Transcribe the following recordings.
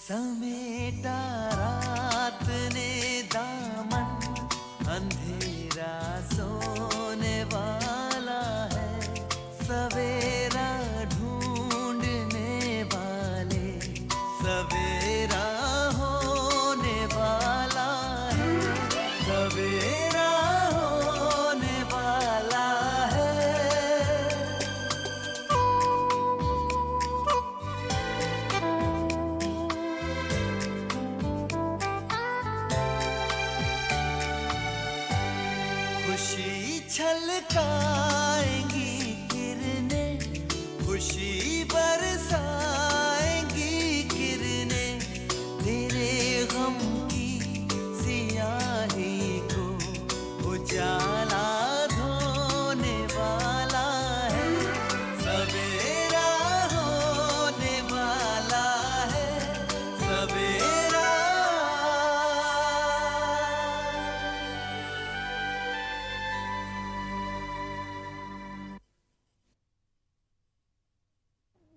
समेटा रात ने दामन, अंधेरा सोने वाला है, सवेरा ढूंढने वाले, सवेरा होने वाला है, सवेरा होने वाला है। खुशी छलकाएंगी किरणें, खुशी बरसाएंगी किरणें, तेरे गम की सियाही को उजाला धोने वाला है, सवेरा होने वाला है, सवेरा।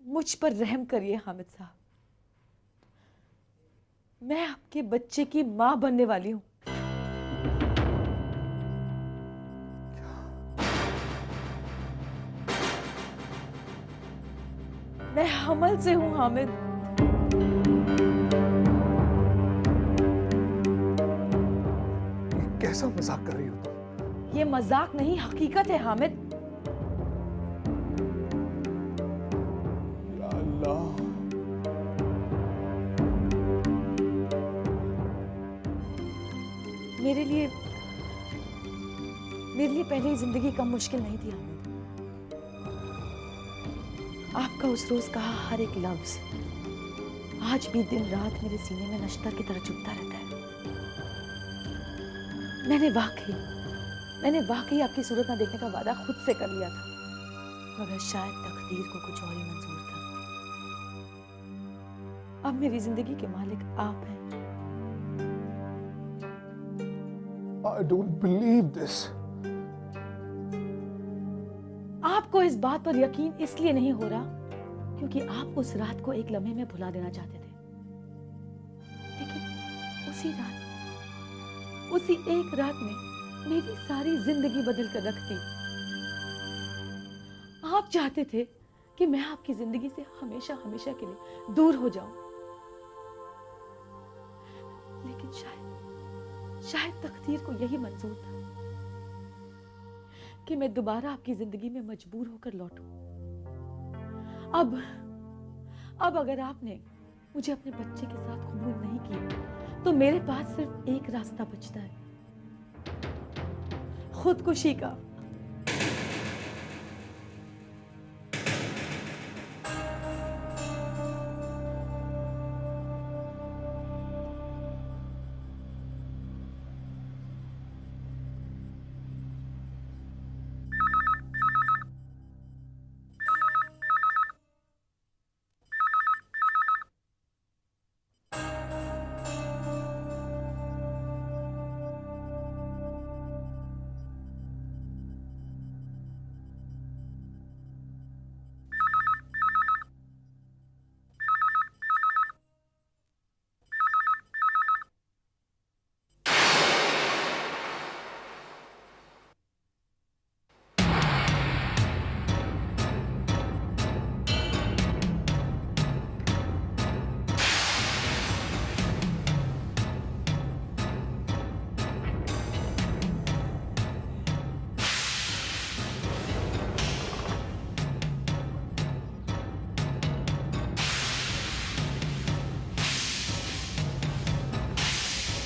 मुझ पर रहम करिए हामिद साहब, मैं आपके बच्चे की मां बनने वाली हूं। मैं हमल से हूं हामिद। ये कैसा मजाक कर रही हो तुम? ये मजाक नहीं, हकीकत है हामिद। या अल्लाह, मेरे लिए पहले जिंदगी कम मुश्किल नहीं थी हामिद। आपका उस रोज कहा हर एक लफ्ज आज भी दिन रात मेरे सीने में नश्तर की तरह चुभता रहता है। मैंने वाकई आपकी सूरत ना देखने का वादा खुद से कर लिया था, मगर शायद तकदीर को कुछ और ही मंजूर था। अब मेरी जिंदगी के मालिक आप हैं। I don't believe this. आपको इस बात पर यकीन इसलिए नहीं हो रहा क्योंकि आप उस रात को एक लम्हे में भुला देना चाहते थे, लेकिन उसी एक रात में मेरी सारी जिंदगी बदल कर रख दी। आप चाहते थे कि मैं आपकी जिंदगी से हमेशा हमेशा के लिए दूर हो जाऊं, लेकिन शायद तकदीर को यही मंजूर था कि मैं दोबारा आपकी जिंदगी में मजबूर होकर लौटूं। अब अगर आपने मुझे अपने बच्चे के साथ कबूल नहीं किया तो मेरे पास सिर्फ एक रास्ता बचता है, खुदकुशी का।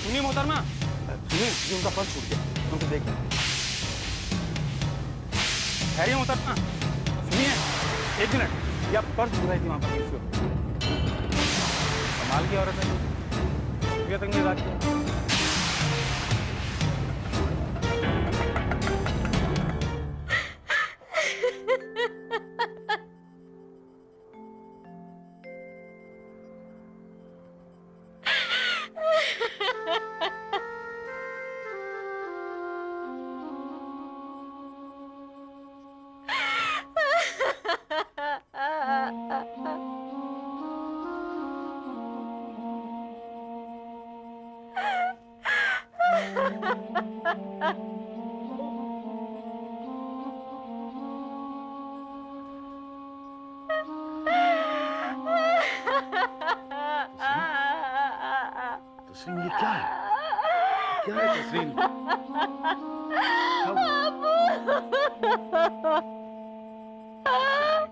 सुनिए मोहतरमा, सुनिए उनका पर्स छूट गया, उनको देख लें। खैरिए मोहतरमा, सुनिए 1 मिनट, ये आप पर्स भूल रही थी वहां पर किसी को। कमाल की औरत है, ये तक नहीं बात किया। तस्रीन, ये क्या है? क्या है तस्रीन?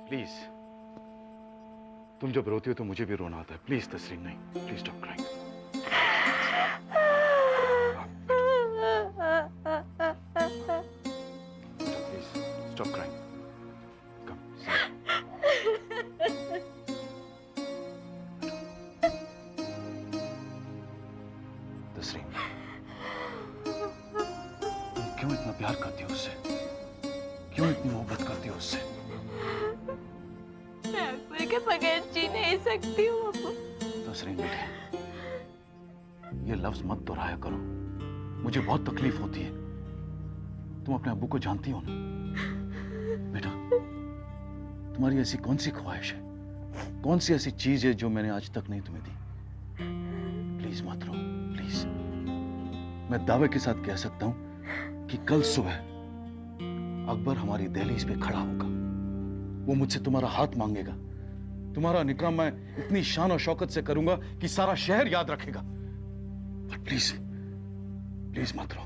प्लीज, तुम जब रोती हो तो मुझे भी रोना आता है। प्लीज तस्रीन, नहीं, please stop crying. Please stop crying. Come. Tasreen, तुम क्यों इतना प्यार करती हो उससे? क्यों इतनी मोहब्बत करती हो उससे? मैं अकबर के बगैर जी नहीं सकती हूँ अब्बू। तस्रीन बेटे, ये लफ्ज मत दोहराया करो, मुझे बहुत तकलीफ होती है। तुम अपने अब्बू को जानती हो ना? बेटा, तुम्हारी ऐसी कौन सी ख्वाहिश है, कौन सी ऐसी चीज है जो मैंने आज तक नहीं तुम्हें दी? प्लीज मत रो, प्लीज। मैं दावे के साथ कह सकता हूं कि कल सुबह अकबर हमारी दहलीज पे खड़ा होगा। वो मुझसे तुम्हारा हाथ मांगेगा। तुम्हारा निकाह मैं इतनी शान और शौकत से करूंगा कि सारा शहर याद रखेगा। पर प्लीज, प्लीज मत रो।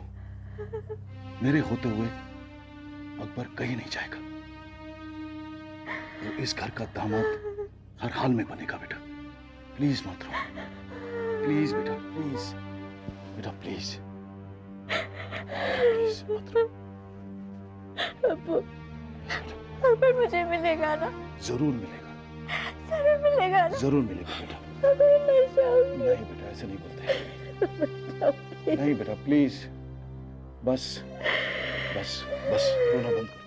मेरे होते हुए अकबर कहीं नहीं जाएगा। वो इस घर का दामाद हर हाल में बनेगा बेटा। प्लीज मत रो, प्लीज बेटा, प्लीज बेटा, प्लीज प्लीज मत रो। अब्बू, अकबर मुझे मिलेगा ना? जरूर मिलेगा, जरूर मिलेगा ना? जरूर मिलेगा बेटा। अगर मैं चाहूंगी। नहीं बेटा, ऐसे नहीं बोलते। नहीं बेटा, प्लीज, बस बस बस, रोना बंद करो।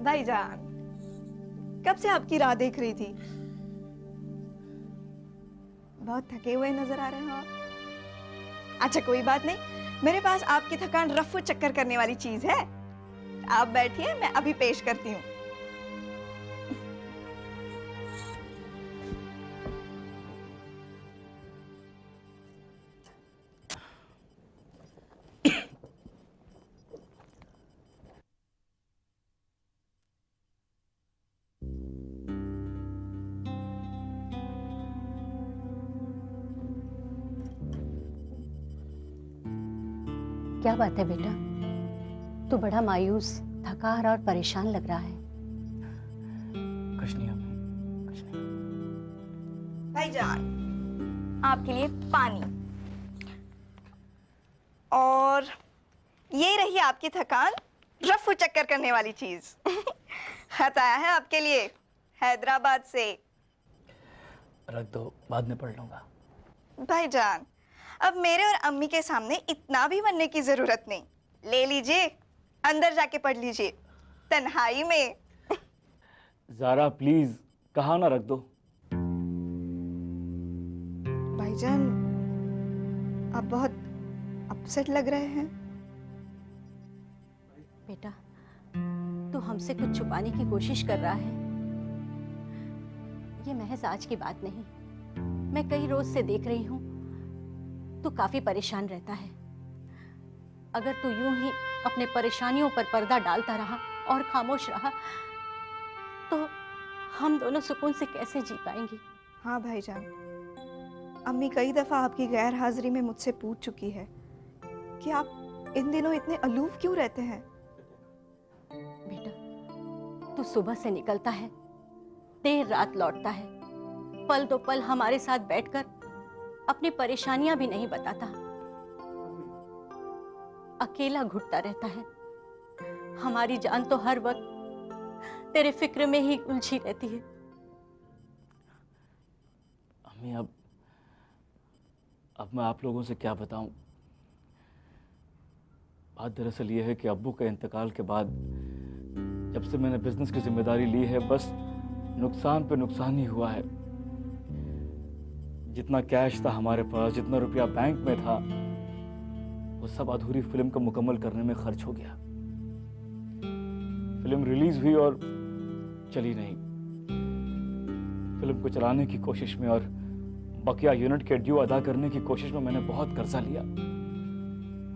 भाईजान, कब से आपकी राह देख रही थी। बहुत थके हुए नजर आ रहे हो आप। अच्छा कोई बात नहीं, मेरे पास आपकी थकान रफू चक्कर करने वाली चीज है। आप बैठिए, मैं अभी पेश करती हूँ। क्या बात है बेटा? तू बड़ा मायूस, थका हारा और परेशान लग रहा है। कुछ नहीं अम्मी, कुछ नहीं। भाईजान, आपके लिए पानी, और ये रही आपकी थकान रफू चक्कर करने वाली चीज। खत आया है आपके लिए हैदराबाद से। रख दो, बाद में पढ़ लूंगा। भाईजान, अब मेरे और अम्मी के सामने इतना भी बनने की जरूरत नहीं। ले लीजिए, अंदर जाके पढ़ लीजिए, तन्हाई में। ज़ारा प्लीज, कहा ना रख दो। भाईजान, आप बहुत अपसेट लग रहे हैं। बेटा, तू हमसे कुछ छुपाने की कोशिश कर रहा है। ये महज आज की बात नहीं, मैं कई रोज से देख रही हूँ तू काफी परेशान रहता है। अगर तू यूं ही अपने परेशानियों पर पर्दा डालता रहा और खामोश रहा तो हम दोनों सुकून से कैसे जी पाएंगे। हाँ भाईजान, अम्मी कई दफा आपकी गैर हाजिरी में मुझसे पूछ चुकी है कि आप इन दिनों इतने अलूफ क्यों रहते हैं। बेटा, तू सुबह से निकलता है, देर रात लौटता है, पल दो पल हमारे साथ बैठकर अपनी परेशानियां भी नहीं बताता, अकेला घुटता रहता है। हमारी जान तो हर वक्त तेरे फिक्र में ही उलझी रहती है। अम्मी, अब मैं आप लोगों से क्या बताऊं। बात दरअसल ये है कि अब्बू के इंतकाल के बाद जब से मैंने बिजनेस की जिम्मेदारी ली है, बस नुकसान पे नुकसान ही हुआ है। जितना कैश था हमारे पास, जितना रुपया बैंक में था, वो सब अधूरी फिल्म को मुकम्मल करने में खर्च हो गया। फिल्म रिलीज हुई और चली नहीं। फिल्म को चलाने की कोशिश में और बकिया यूनिट के ड्यू अदा करने की कोशिश में मैंने बहुत कर्जा लिया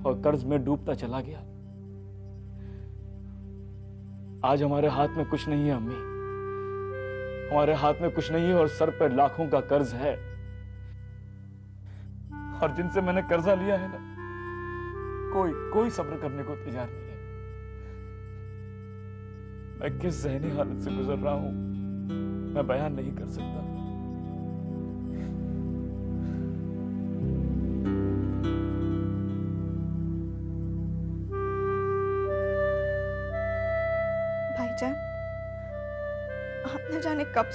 और कर्ज में डूबता चला गया। आज हमारे हाथ में कुछ नहीं है अम्मी, हमारे हाथ में कुछ नहीं है और सर पर लाखों का कर्ज है। और जिनसे मैंने कर्जा लिया है ना, कोई सब्र करने को तैयार नहीं है। मैं किस ज़हनी हालत से गुजर रहा हूं, मैं बयान नहीं कर सकता। भाईजान, आप न जाने कब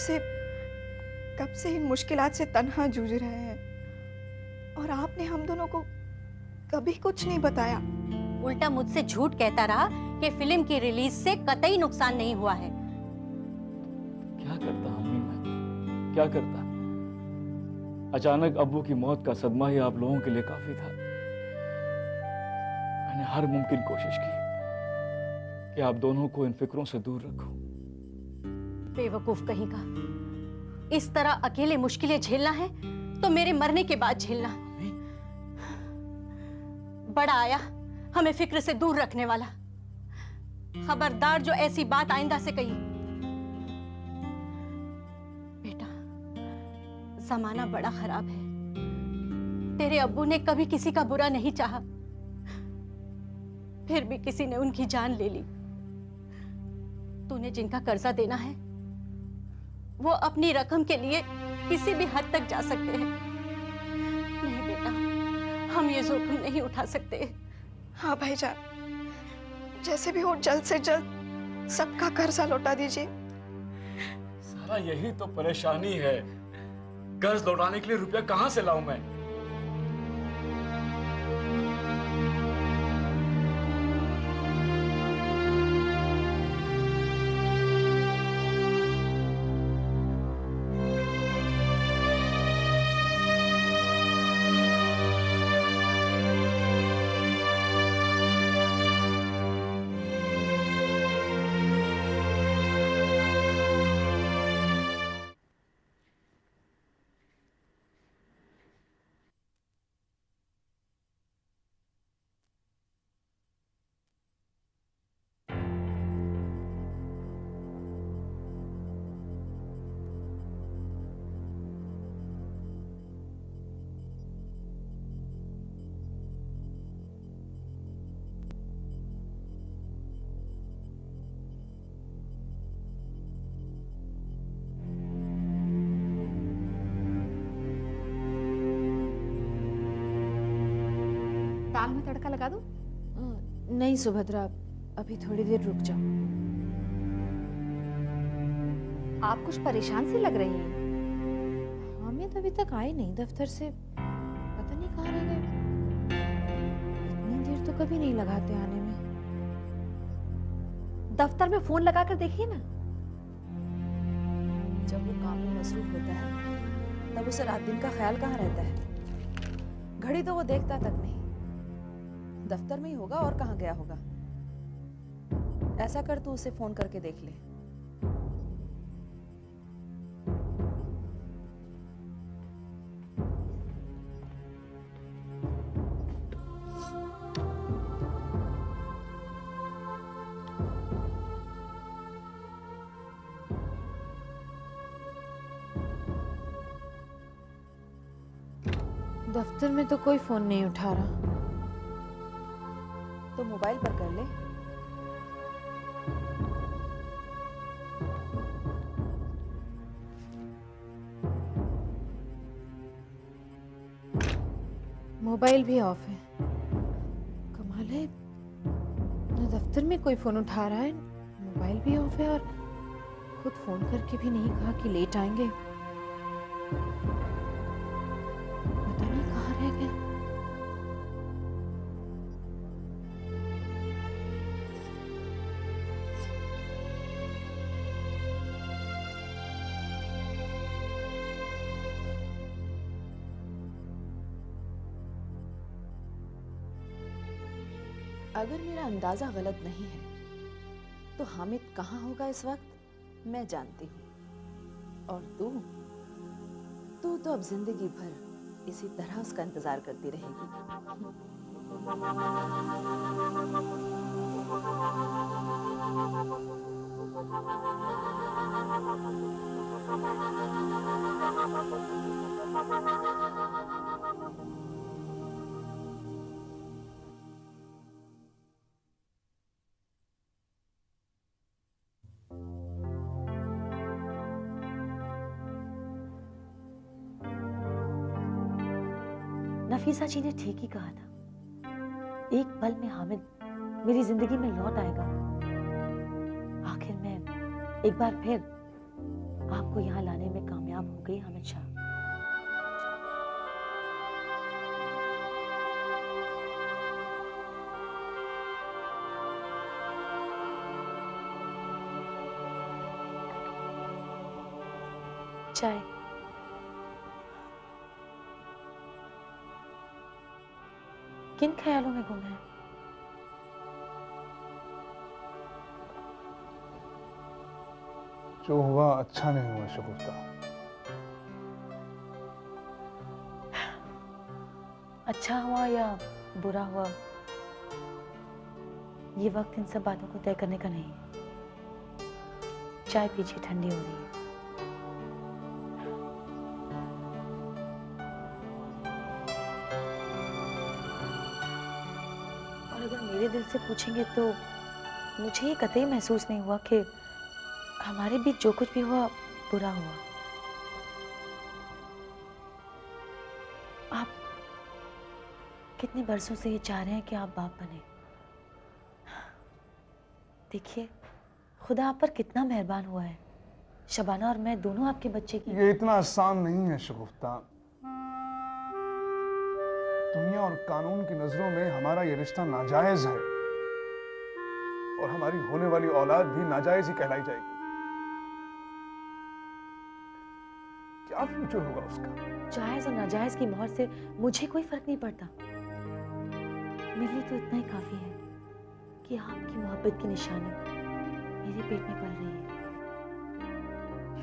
से इन मुश्किलात से तन्हा जूझ रहे हैं और आपने हम दोनों को कभी कुछ नहीं बताया। उल्टा मुझसे झूठ कहता रहा कि फिल्म की रिलीज से कतई नुकसान नहीं हुआ है। क्या करता अम्मी, मैं क्या करता? अचानक अब्बू की मौत का सदमा ही आप लोगों के लिए काफी था। मैंने हर मुमकिन कोशिश की कि आप दोनों को इन फिक्रों से दूर रखूं। बेवकूफ कहीं का। इस तरह अकेले मुश्किलें झेलना है तो मेरे मरने के बाद झेलना। बड़ा आया हमें फिक्र से दूर रखने वाला। खबरदार जो ऐसी बात आइंदा से कही। बेटा, जमाना बड़ा खराब है। तेरे अब्बू ने कभी किसी का बुरा नहीं चाहा, फिर भी किसी ने उनकी जान ले ली। तूने जिनका कर्जा देना है वो अपनी रकम के लिए किसी भी हद तक जा सकते हैं। नहीं बेटा, हम ये जोखिम नहीं उठा सकते। हाँ भाईजान, जैसे भी हो जल्द से जल्द सबका कर्जा लौटा दीजिए। सारा यही तो परेशानी है। कर्ज लौटाने के लिए रुपया कहां से लाऊं मैं? दाल में तड़का लगा दूं? नहीं सुभद्रा, अभी थोड़ी देर रुक जाओ। आप कुछ परेशान सी लग रही हैं। हामिद अभी तक आए नहीं दफ्तर से, पता नहीं कहाँ रह गए। इतनी देर तो कभी नहीं लगाते आने में। दफ्तर में फोन लगा कर देखिए ना। जब वो काम में मसरूफ होता है तब उसे रात दिन का ख्याल कहाँ रहता है। घड़ी तो वो देखता तक नहीं। दफ्तर में ही होगा और कहाँ गया होगा। ऐसा कर तू उसे फोन करके देख ले। दफ्तर में तो कोई फोन नहीं उठा रहा। तो मोबाइल पर कर ले। मोबाइल भी ऑफ है। कमाल है, न दफ्तर में कोई फोन उठा रहा है, मोबाइल भी ऑफ है और खुद फोन करके भी नहीं कहा कि लेट आएंगे। पता नहीं कहाँ रह गए। अगर मेरा अंदाजा गलत नहीं है तो हामिद कहाँ होगा इस वक्त मैं जानती हूँ। और तू तो अब जिंदगी भर इसी तरह उसका इंतजार करती रहेगी। नफीसा जी ने ठीक ही कहा था, एक पल में हामिद मेरी जिंदगी में लौट आएगा। आखिर मैं एक बार फिर आपको यहाँ लाने में कामयाब हो गई हामिद शाह। चाय। किन ख्यालों में गुम है? जो हुआ अच्छा नहीं हुआ शगुफ्ता। अच्छा हुआ या बुरा हुआ, ये वक्त इन सब बातों को तय करने का नहीं है। चाय पीजिए, ठंडी हो रही है। और अगर मेरे दिल से पूछेंगे तो मुझे ये कतई महसूस नहीं हुआ कि हमारे बीच जो कुछ भी हुआ बुरा हुआ। आप कितने बरसों से ये चाह रहे हैं कि आप बाप बने। देखिए, खुदा आप पर कितना मेहरबान हुआ है। शबाना और मैं दोनों आपके बच्चे की। ये इतना आसान नहीं है शगुफ्ता। दुनिया और कानून की नजरों में हमारा ये रिश्ता नाजायज है और हमारी होने वाली औलाद भी नाजायज ही कहलाई जाएगी। क्या फ्यूचर होगा उसका? जायज और नाजायज की मोहर से मुझे कोई फर्क नहीं पड़ता। मेरे लिए तो इतना ही काफी है कि आपकी मोहब्बत की निशानी मेरे पेट में पल रही है।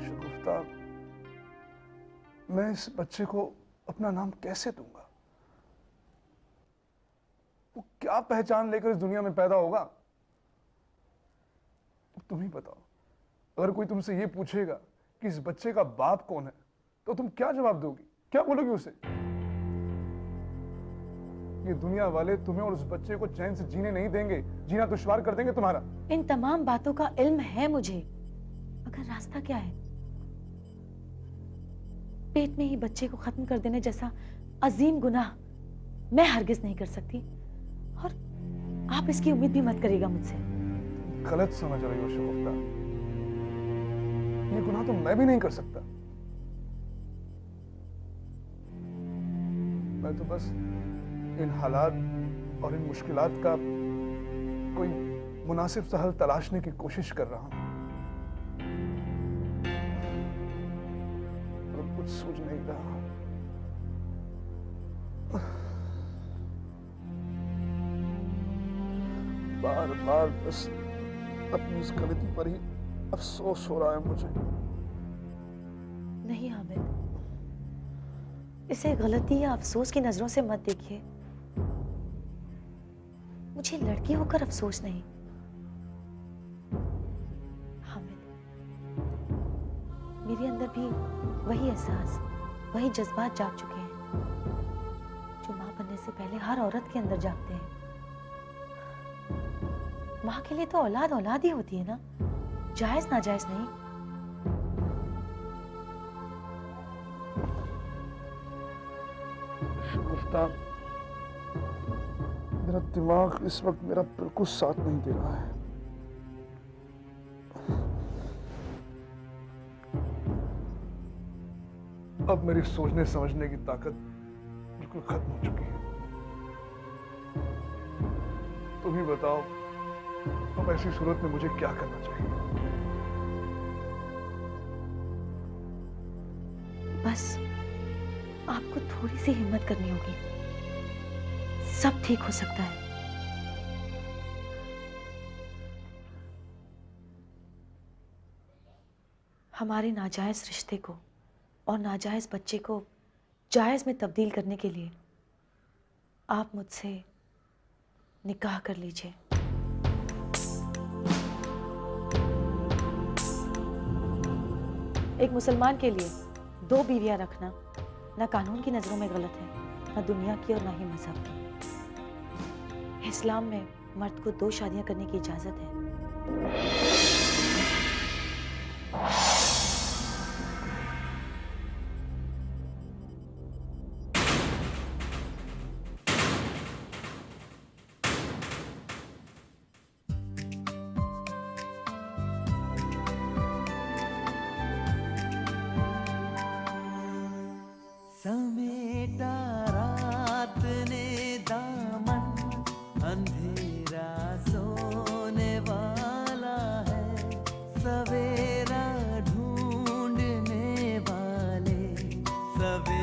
शगुफ्ता, मैं इस बच्चे को अपना नाम कैसे दूंगा? वो क्या पहचान लेकर इस दुनिया में पैदा होगा? तुम ही बताओ। अगर कोई तुमसे ये पूछेगा कि इस बच्चे का बाप कौन है, तो तुम क्या जवाब दोगी? क्या बोलोगी उसे? ये दुनिया वाले तुम्हें और उस बच्चे को चैन से जीने नहीं देंगे, जीना दुश्वार कर देंगे तुम्हारा। इन तमाम बातों का इल्म है मुझे, मगर रास्ता क्या है? पेट में ही बच्चे को खत्म कर देने जैसा अजीम गुनाह मैं हरगिज नहीं कर सकती, और आप इसकी उम्मीद भी मत करिएगा मुझसे। गलत समझ रही हो शगुफ्ता। ये गुनाह तो मैं भी नहीं कर सकता। मैं तो बस इन हालात और इन मुश्किलात का कोई मुनासिब सा हल तलाशने की कोशिश कर रहा हूं। और कुछ सूझ नहीं रहा। बार बार बस अपनी इस गलती पर ही अफसोस हो रहा है मुझे। नहीं हामिद, इसे गलती या अफसोस की नजरों से मत देखिए। मुझे लड़की होकर अफसोस नहीं। हामिद, मेरे अंदर भी वही एहसास, वही जज्बात जाग चुके हैं जो मां बनने से पहले हर औरत के अंदर जागते हैं। मां के लिए तो औलाद औलाद ही होती है ना, जायज नाजायज नहीं। शगुफ्ता, मेरा दिमाग इस वक्त मेरा बिल्कुल साथ नहीं दे रहा है। अब मेरी सोचने समझने की ताकत बिल्कुल खत्म हो चुकी है। तुम ही बताओ, अब ऐसी सूरत में मुझे क्या करना चाहिए? बस आपको थोड़ी सी हिम्मत करनी होगी। सब ठीक हो सकता है। हमारे नाजायज रिश्ते को और नाजायज बच्चे को जायज में तब्दील करने के लिए आप मुझसे निकाह कर लीजिए। एक मुसलमान के लिए 2 बीवियां रखना ना कानून की नजरों में गलत है, ना दुनिया की और ना ही मजहब की। इस्लाम में मर्द को 2 शादियां करने की इजाजत है। समेटा रात ने दामन, अंधेरा सोने वाला है, सवेरा ढूंढने वाले सवेरा